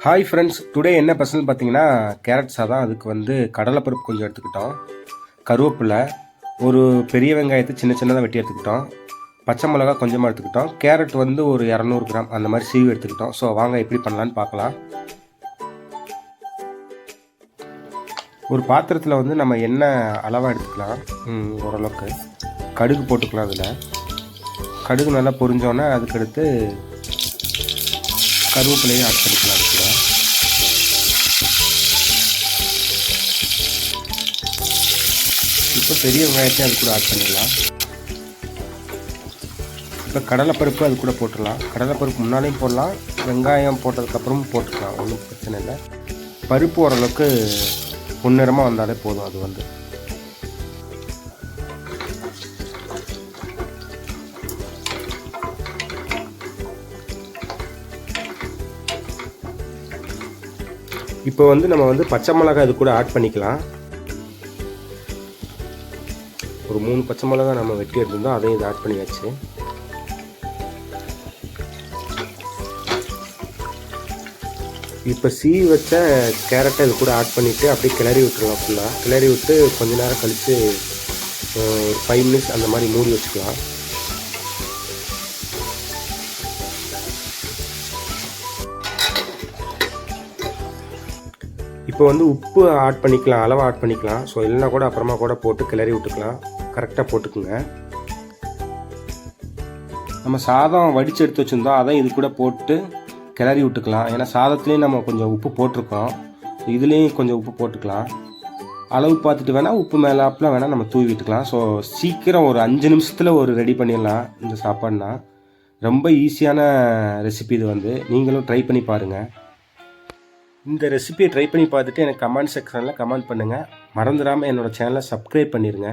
Hi friends, today என்ன special பார்த்தீங்கன்னா carrot சாதம். அதுக்கு வந்து கடலைப்பருப்பு கொஞ்சம் எடுத்துக்கிட்டோம், கருவேப்பிலை, ஒரு பெரிய வெங்காயத்தை சின்ன சின்னதாக வெட்டி எடுத்துக்கிட்டோம், பச்சை மிளகா கொஞ்சமாக எடுத்துக்கிட்டோம், கேரட் வந்து ஒரு 200 கிராம் அந்த மாதிரி சீவி எடுத்துக்கிட்டோம். ஸோ வாங்க எப்படி பண்ணலான்னு பார்க்கலாம். ஒரு பாத்திரத்தில் வந்து நம்ம எண்ணெய் அளவாக எடுத்துக்கலாம். ஓரளவுக்கு கடுகு போட்டுக்கலாம். அதில் கடுகு நல்லா பொரிஞ்சோன்னே அதுக்கடுத்து கருவேப்பிலையும் ஆட் பண்ணிக்கலாம். அது கூட இப்போ பெரிய வெங்காயத்தையும் அது கூட ஆட் பண்ணிடலாம். இப்போ கடலைப்பருப்பு அது கூட போட்டுடலாம். கடலைப்பருப்பு முன்னாலேயும் போடலாம், வெங்காயம் போட்டதுக்கப்புறமும் போட்டுக்கலாம், ஒன்றும் பிரச்சனை இல்லை. பருப்பு ஓரளவுக்கு பொன்னிறமாக வந்தாலே போதும். அது வந்து இப்போ வந்து நம்ம வந்து பச்சை மிளகாய் இது கூட ஆட் பண்ணிக்கலாம். ஒரு 3 பச்சை மிளகாய் நம்ம வெட்டி எடுத்திருந்தோம், அதையும் இது ஆட் பண்ணியாச்சு. இப்போ சீவி வச்ச கேரட்டை இது கூட ஆட் பண்ணிவிட்டு அப்படியே கிளறி விட்டுருலாம். ஃபுல்லாக கிளறி விட்டு கொஞ்ச நேரம் கழித்து ஒரு 5 மினிட்ஸ் அந்த மாதிரி மூடி வச்சுக்கலாம். இப்போ வந்து உப்பு ஆட் பண்ணிக்கலாம், அளவாக ஆட் பண்ணிக்கலாம். ஸோ இல்லைனா கூட அப்புறமா கூட போட்டு கிளறி விட்டுக்கலாம். கரெக்டாக போட்டுக்குங்க. நம்ம சாதம் வடித்து எடுத்து வச்சுருந்தோம், அதை இது கூட போட்டு கிளறி விட்டுக்கலாம். ஏன்னா சாதத்துலேயும் நம்ம கொஞ்சம் உப்பு போட்டிருக்கோம், இதுலேயும் கொஞ்சம் உப்பு போட்டுக்கலாம். அளவு பார்த்துட்டு வேணால் உப்பு மேலாப்பில் வேணால் நம்ம தூவி விட்டுக்கலாம். ஸோ சீக்கிரம் ஒரு 5 நிமிஷத்தில் ஒரு ரெடி பண்ணிடலாம் இந்த சாப்பாடுனா. ரொம்ப ஈஸியான ரெசிபி இது வந்து, நீங்களும் ட்ரை பண்ணி பாருங்கள். இந்த ரெசிபியை ட்ரை பண்ணி பார்த்துட்டு எனக்கு கமெண்ட் செக்ஷனில் கமெண்ட் பண்ணுங்கள். மறந்துடாமல் என்னோடய சேனலை சப்ஸ்கிரைப் பண்ணிடுங்க.